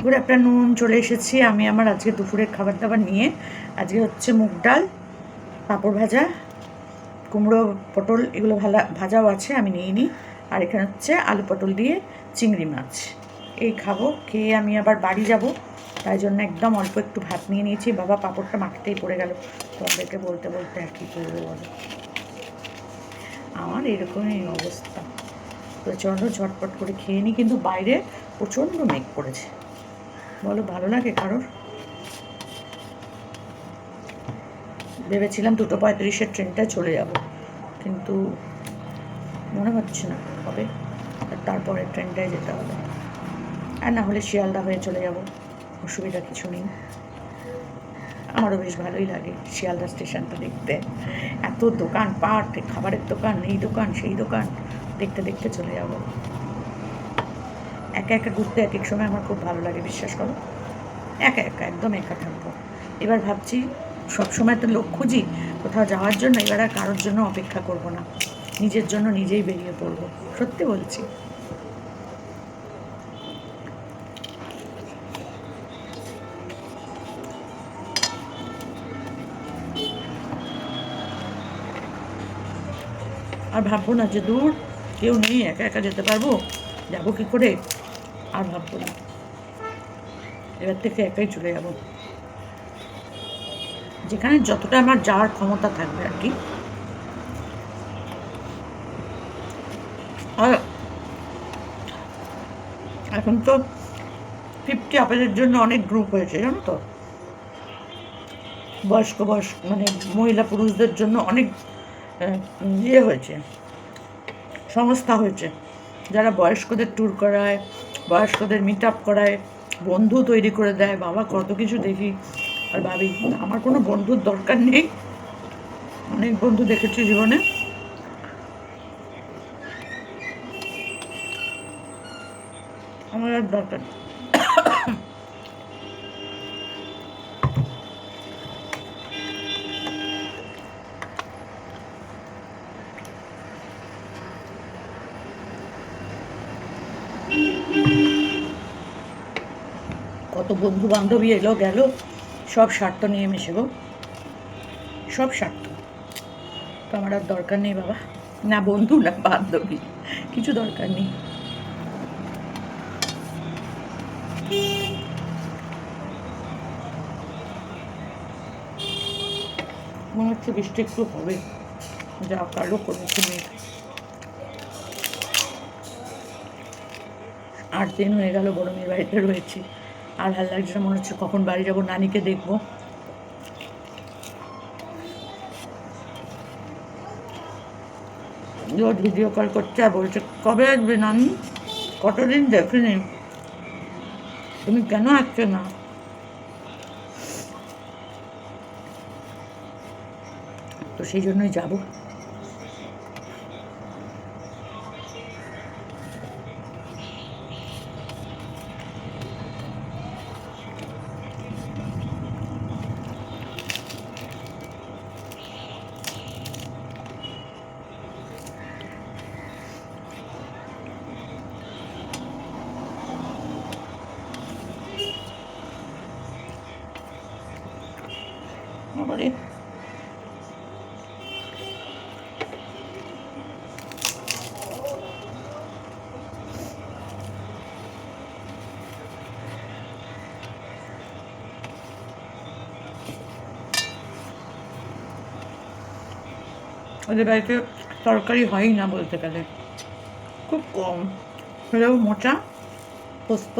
Good afternoon, চলে এসেছি আমি আমার আজকে দুপুরের খাবার দাবার নিয়ে। আজকে হচ্ছে মুগ ডাল, পাঁপড় ভাজা, কুমড়ো পটল এগুলো ভাজাও আছে, আমি নিয়ে নিই। আর এখানে হচ্ছে আলু পটল দিয়ে চিংড়ি মাছ। এই খাবো, খেয়ে আমি আবার বাড়ি যাব, তাই জন্য একদম অল্প একটু ভাত নিয়ে নিয়েছি। বাবা পাঁপড়টা মাখতেই পড়ে গেল, তোমাদেরকে বলতে বলতে আর কী করবো বলো, আমার এরকমই অবস্থা। তো চলো ঝটপট করে খেয়ে নিই, কিন্তু বাইরে প্রচণ্ড মেঘ করেছে। বলো, ভালো লাগে কারোর? ভেবেছিলাম 2:35 ট্রেনটায় চলে যাব, কিন্তু মনে হচ্ছে না হবে। তারপরে ট্রেনটায় যেতে হবে, আর না হলে শিয়ালদা হয়ে চলে যাব, অসুবিধা কিছু নেই। আমারও বেশ ভালোই লাগে শিয়ালদা স্টেশনটা দেখতে। এত দোকান পাট, খাবারের দোকান, এই দোকান সেই দোকান, দেখতে দেখতে চলে যাব। একা একা ঘুরতে এক এক সময় আমার খুব ভালো লাগে, বিশ্বাস করো। একা একা, একদম একা থাকবো। এবার ভাবছি সবসময় তো লোক খুঁজি কোথাও যাওয়ার জন্য, এবার আর কারোর জন্য অপেক্ষা করব না, নিজের জন্য নিজেই বেরিয়ে পড়বো, সত্যি বলছি। আর ভাববো না যে দূর কেউ নেই, একা একা যেতে পারবো, যাবো কী করে, আর ভাববো না। এবার থেকে একাই চলে যাব, যেখানে যতটা আমার যাওয়ার ক্ষমতা থাকবে আর কি। আর এখন তো 50 আপেলের জন্য অনেক গ্রুপ হয়েছে, জানো তো। বয়স্ক মানে মহিলা পুরুষদের জন্য অনেক ইয়ে হয়েছে, সংস্থা হয়েছে, যারা বয়স্কদের ট্যুর করায়, বয়স্কদের মিট আপ করায়, বন্ধু তৈরি করে দেয়। বাবা কত কিছু দেখি আর ভাবি আমার কোনো বন্ধুর দরকার নেই। অনেক বন্ধু দেখেছি জীবনে, আমার আর দরকার নেই। কত বন্ধু বান্ধবী এলো গেল, সব স্বার্থ নিয়ে মিশে গো, সব স্বার্থ। তো আমার আর দরকার নেই বাবা, না বন্ধু না বান্ধবী, কিছু দরকার নেই। মনে হচ্ছে বৃষ্টি একটু হবে, যা কালো করেছে মেঘ। 8 দিন হয়ে গেল গরমের বাড়িতে রয়েছি, আর ভালো লাগছে না, মনে হচ্ছে কখন বাড়ি যাবো, নানিকে দেখবো। রোজ ভিডিও কল করছে আর বলছে কবে আসবে নানি, কতদিন দেখিনি, তুমি কেন আসছো না। তো সেই জন্যই যাবো। আবারে ওদের বাড়িতে তরকারি হয়ই না বলতে গেলে, খুব কম হলেও মোচা, পোস্ত,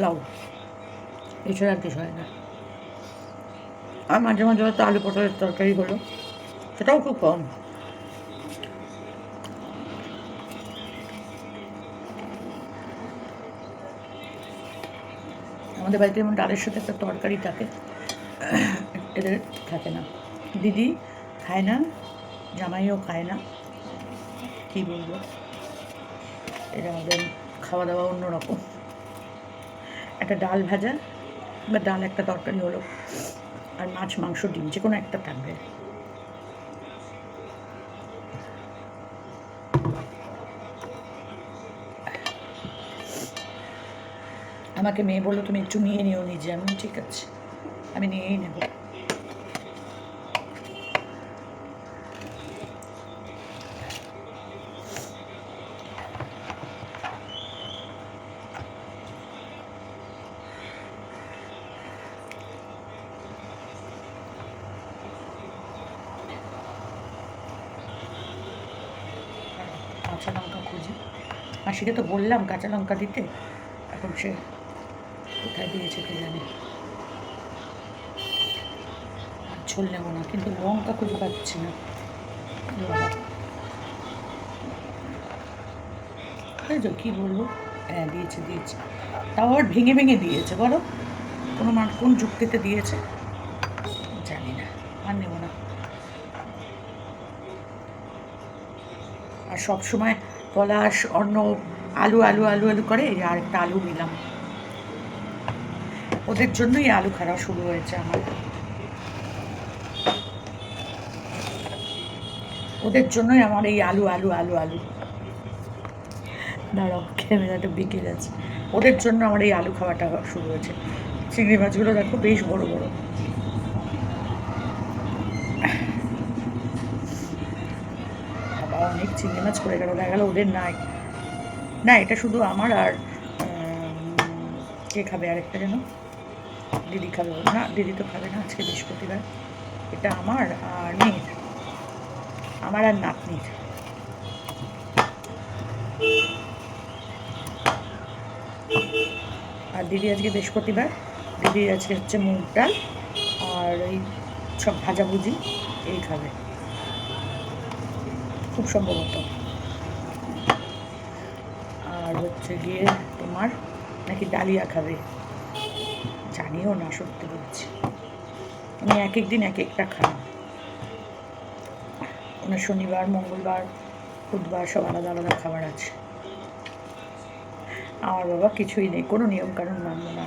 লাউ, এছাড়া আর কিছু হয় না। আর মাঝে মাঝে হয়তো আলু পটলের তরকারি হলো, সেটাও খুব কম। আমাদের বাড়িতে যেমন ডালের সাথে একটা তরকারি থাকে, এদের থাকে না। দিদি খায় না, জামাইও খায় না, কী বলবো, এটা আমাদের খাওয়া দাওয়া অন্যরকম। একটা ডাল ভাজা বা ডাল একটা তরকারি হলো, আর মাছ মাংস ডিম যে কোনো একটা থাকবে। আমাকে মেয়ে বললো তুমি একটু নিয়ে নিও নিজে। আমি ঠিক আছে, আমি নিয়েই নেব। কাঁচা লঙ্কা খুঁজি, মাসিকে তো বললাম কাঁচা লঙ্কা দিতে, এখন সে কোথায় দিয়েছে কে জানে। ঝোল নেব না, কিন্তু লঙ্কা খুঁজে পাচ্ছি না। কী বলবো, হ্যাঁ দিয়েছে দিয়েছে, তাও আবার ভেঙে ভেঙে দিয়েছে। বলো কোনো কোন যুক্তিতে দিয়েছে জানি না, আর নেব না। আর সবসময় পলাশ অন্য আলু আলু আলু আলু করে, এই আরেকটা আলু নিলাম। ওদের জন্যই আলু খাওয়া শুরু হয়েছে আমার, ওদের জন্যই আমার এই আলু আলু আলু আলু। দাঁড়াও, ক্যামেরাটা বিকে যাচ্ছে। ওদের জন্য আমার এই আলু খাওয়াটা শুরু হয়েছে। চিংড়ি মাছগুলো দেখো বেশ বড় বড়। বাবা অনেক চিংড়ি মাছ পড়ে গেল, দেখা গেল ওদের নাই। না এটা শুধু আমার, আর কে খাবে আরেকটা যেন, দিদি খাবে না, দিদি তো খাবে না, আজকে বৃহস্পতিবার। এটা আমার আর মেয়ের, আমার আর নাতনির। আর দিদি আজকে বৃহস্পতিবার, দিদি আজকে হচ্ছে মুগ ডাল আর এই সব ভাজাভুজি এই খাবে খুব সম্ভবত। আর হচ্ছে গিয়ে তোমার নাকি ডালিয়া খাবে, জানিও না, সত্যি বলছি। উনি এক এক দিন এক একটা খান, ওনার শনিবার মঙ্গলবার বুধবার সব আলাদা আলাদা খাবার আছে। আমার বাবা কিছুই নেই, কোনো নিয়মকানুন মানব না।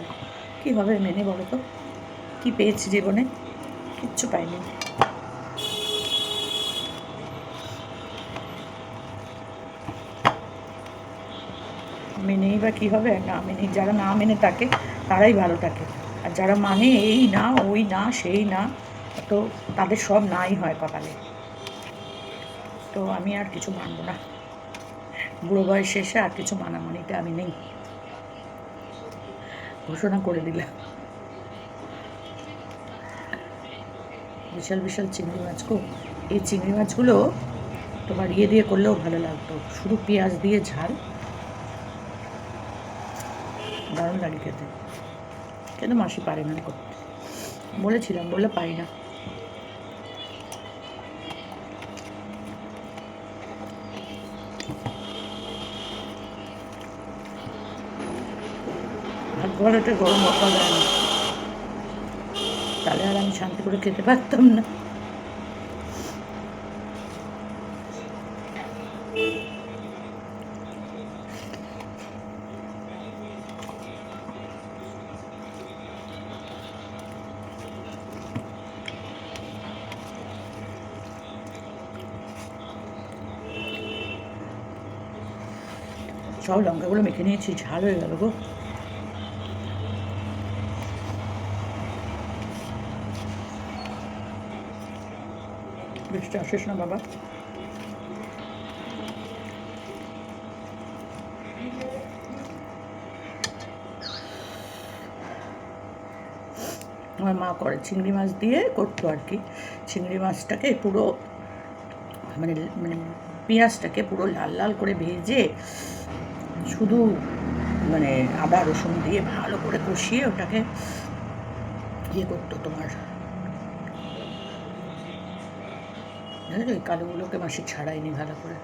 কী হবে মেনে বলো তো, কী পেয়েছি জীবনে, কিচ্ছু পাইনি। মেনেই বা কী হবে, না মেনে, যারা না মেনে থাকে তারাই ভালো থাকে, আর যারা মানে এই না ওই না সেই না, তো তাদের সব নাই হয় কপালে। তো আমি আর কিছু মানব না, বুড়ো বয়সে এসে আর কিছু মানামানিতে আমি নেই, ঘোষণা করে দিলাম। বিশাল বিশাল চিংড়ি মাছ গো, এই চিংড়ি মাছগুলো তোমার ইয়ে দিয়ে করলেও ভালো লাগতো, শুধু পেঁয়াজ দিয়ে ঝাল, দারুণ লাগে খেতে। কিন্তু মাসি পারে না করতে, বলেছিলাম, বললে পারি না। ভাগ্য ভালো একটা গরম মশলা দেয় না, তাহলে আর আমি শান্তি করে খেতে পারতাম না। সব লঙ্কাগুলো মেখে নিয়েছি, ঝাল হয়ে গেল গো। বৃষ্টি আসিস না বাবা। আমার মা করে চিংড়ি মাছ দিয়ে করতো আর কি, চিংড়ি মাছটাকে পুরো মানে মানে পেঁয়াজটাকে পুরো লাল লাল করে ভেজে শুধু মানে আদা রসুন দিয়ে ভালো করে কষিয়ে ওটাকে ইয়ে করতো তোমার, ওই কালোগুলোকে মাসি ছাড়াইনি ভালো করে,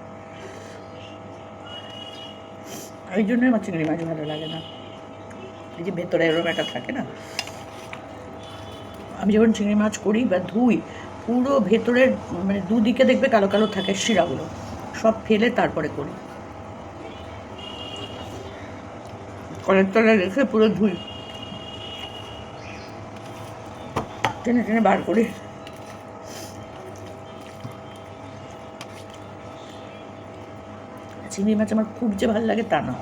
এই জন্যই আমার চিংড়ি মাছ ভালো লাগে না। এই যে ভেতরে এরকম একটা থাকে না, আমি যখন চিংড়ি মাছ করি বা ধুই, পুরো ভেতরের মানে দুদিকে দেখবে কালো কালো থাকে শিরাগুলো, সব ফেলে তারপরে করি, কলের তলায় রেখে পুরো ধুই, টেনে টেনে বার করি। চিংড়ি মাছ আমার খুব যে ভালো লাগে তা না,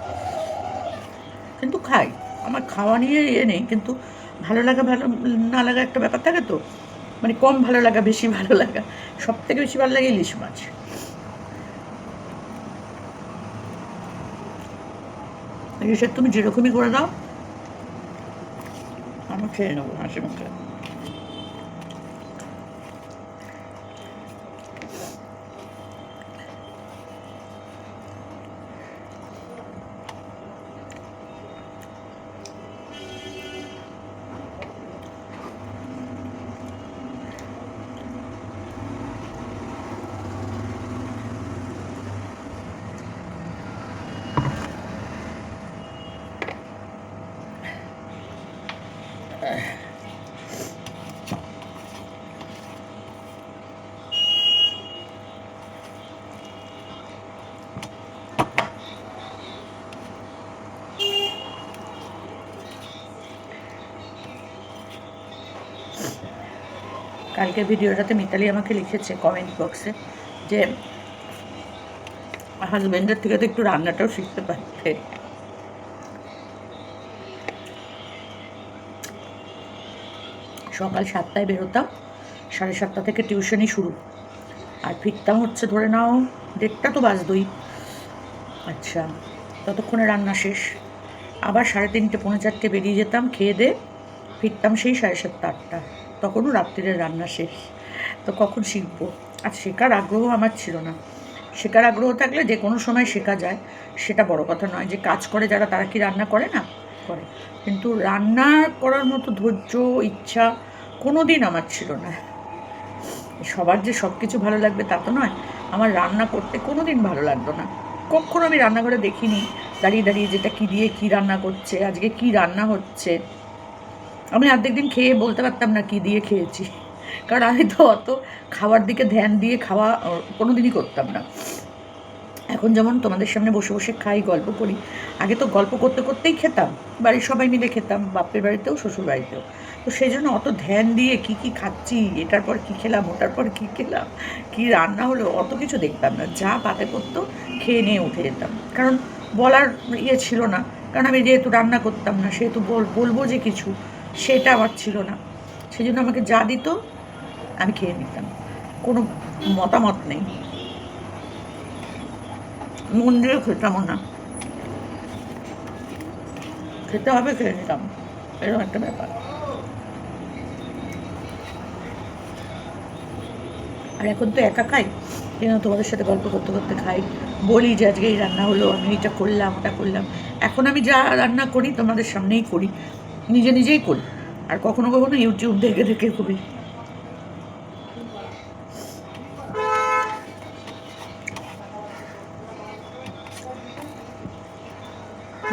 কিন্তু খাই, আমার খাওয়া নিয়ে ইয়ে নেই, কিন্তু ভালো লাগা ভালো না লাগা একটা ব্যাপার থাকে তো, মানে কম ভালো লাগা বেশি ভালো লাগা, সব থেকে বেশি ভালো লাগে ইলিশ মাছ। ইলিশের তুমি যেরকমই করে দাও আমি খেয়ে নেবো হাসি মুখে। কালকে ভিডিওটাতে মিতালি আমাকে লিখেছে কমেন্ট বক্সে যে হাজব্যান্ডের থেকে তো একটু রান্নাটাও শিখতে পারতে। সকাল 7টায় বেরোতাম, 7:30 থেকে টিউশনি শুরু, আর ফিরতাম হচ্ছে ধরে নাও 1:30 তো বাজতই। আচ্ছা, ততক্ষণে রান্না শেষ, আবার 3:30 পৌনে 4টে বেরিয়ে যেতাম, খেয়ে দিয়ে ফিরতাম সেই 7:30 8টা, তখনও রাত্রিরের রান্না শেষ। তো কখন শিখবো? আর শেখার আগ্রহ আমার ছিল না। শেখার আগ্রহ থাকলে যে কোনো সময় শেখা যায়, সেটা বড় কথা নয়। যে কাজ করে যারা, তারা কি রান্না করে না? করে। কিন্তু রান্না করার মতো ধৈর্য, ইচ্ছা কোনো দিন আমার ছিল না। সবার যে সব কিছু ভালো লাগবে তা তো নয়। আমার রান্না করতে কোনো দিন ভালো লাগতো না। কখনো আমি রান্নাঘরে দেখিনি দাঁড়িয়ে দাঁড়িয়ে যেটা কী দিয়ে কী রান্না করছে, আজকে কী রান্না হচ্ছে। আমি অর্ধেক দিন খেয়ে বলতে পারতাম না কী দিয়ে খেয়েছি, কারণ আমি তো অত খাবার দিকে ধ্যান দিয়ে খাওয়া কোনো দিনই করতাম না। এখন যেমন তোমাদের সামনে বসে বসে খাই, গল্প করি, আগে তো গল্প করতে করতেই খেতাম, বাড়ির সবাই মিলে খেতাম, বাপের বাড়িতেও শ্বশুর বাড়িতেও। তো সেই জন্য অত ধ্যান দিয়ে কী কী খাচ্ছি, এটার পর কী খেলাম, ওটার পর কী খেলাম, কী রান্না হলো, অত কিছু দেখতাম না। যা পাতে পড়তো খেয়ে নিয়ে উঠে যেতাম, কারণ বলার ইয়ে ছিল না। কারণ আমি যেহেতু রান্না করতাম না, সেহেতু বলবো যে কিছু, সেটা আমার ছিল না। সেই জন্য আমাকে যা দিত আমি খেয়ে নিতাম, কোনো মতামত নেই, মন দিয়ে খেতামও না। খেতে হবে, খেয়ে নিতাম, এরকম একটা ব্যাপার। আর এখন তো একা খাই, যেন তোমাদের সাথে গল্প করতে করতে খাই, বলি যে আজকে এই রান্না হলো, আমি এইটা করলাম, ওটা করলাম। এখন আমি যা রান্না করি তোমাদের সামনেই করি, নিজে নিজেই করি, আর কখনো কখনো ইউটিউব দেখে দেখে করি।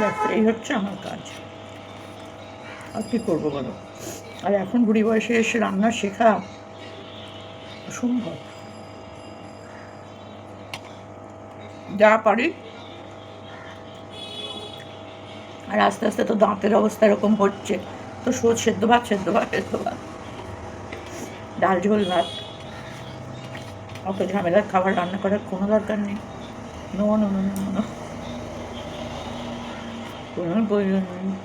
ব্যাস, এই হচ্ছে আমার কাজ, আর কী করবো বলো। আর এখন বুড়ি বয়সে এসে রান্না শেখা অসম্ভব। যা পারি, আর আস্তে আস্তে তো দাঁতের অবস্থা এরকম হচ্ছে, তো সেদ্ধ ভাত, সেদ্ধ ভাত, সেদ্ধ ভাত, ডাল ঝোল ভাত, অত ঝামেলার খাবার রান্না করার কোনো দরকার নেই। No no no no no, কোনো প্রয়োজন নেই।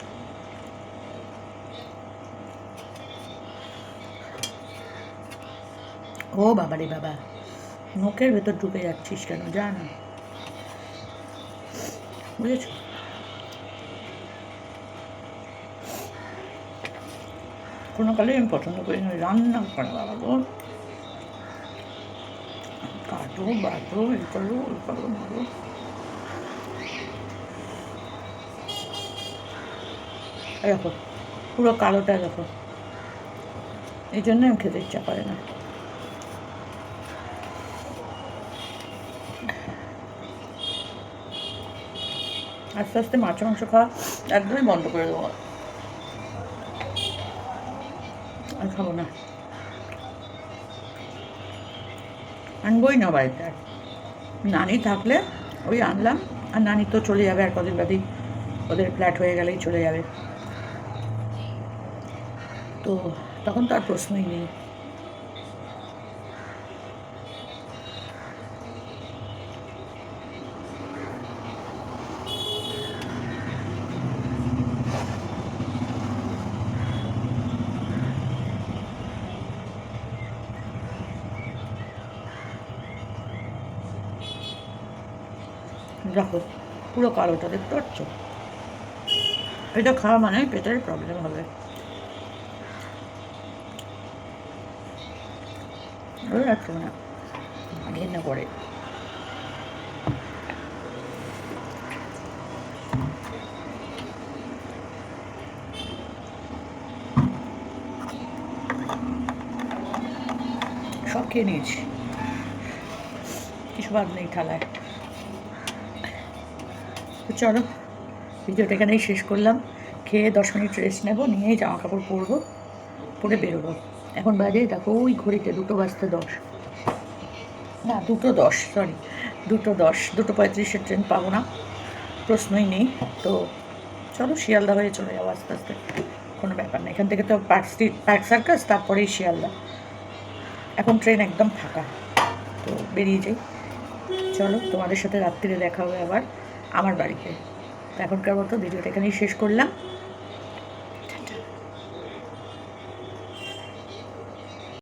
ও বাবা রে বাবা, মুখের ভেতর ঢুকে যাচ্ছিস কেন? যা না, বুঝেছ? কোনো কালেই আমি পছন্দ করি না রান্না করা। বাবা গো, কাটো বাটো, এ করো ওই করো মারো। দেখো পুরো কালোটা দেখো, এই জন্য আমি খেতে ইচ্ছা করে না। আস্তে আস্তে মাছ মাংস খাওয়া একদমই বন্ধ করে দেবো, আর খাবো না, আনবই না বাড়িতে। আর নানি থাকলে ওই আনলাম, আর নানি তো চলে যাবে আর কদিন বাদেই, ওদের ফ্ল্যাট হয়ে গেলেই চলে যাবে, তো তখন তো আর প্রশ্নই নেই। দেখো পুরো কালোটা দেখতে পাচ্ছ, এটা খাওয়া মানে পেটের প্রবলেম হবে। রাখছো না ঘেন্না করে। সব খেয়ে নিয়েছি, কিছু বাদ নেই থালায়। তো চলো ভিডিওটা এখানেই শেষ করলাম। খেয়ে 10 মিনিট রেস্ট নেবো, নিয়েই জামা কাপড় পরবো, পরে বেরোবো। এখন বাজে দেখো ওই ঘড়িতে 2:10 না 2:10, সরি 2:10, 2:35 ট্রেন পাবো না, প্রশ্নই নেই। তো চলো শিয়ালদা হয়ে চলে যাবো আস্তে আস্তে, কোনো ব্যাপার না। এখান থেকে তো পার্ক সার্কাস, তারপরেই শিয়ালদা। এখন ট্রেন একদম ফাঁকা, তো বেরিয়ে যাই। চলো তোমাদের সাথে রাত্রিরে দেখা হবে আবার আমার বাড়িতে। এখনকার মতো ভিডিওটা এখানেই শেষ করলাম।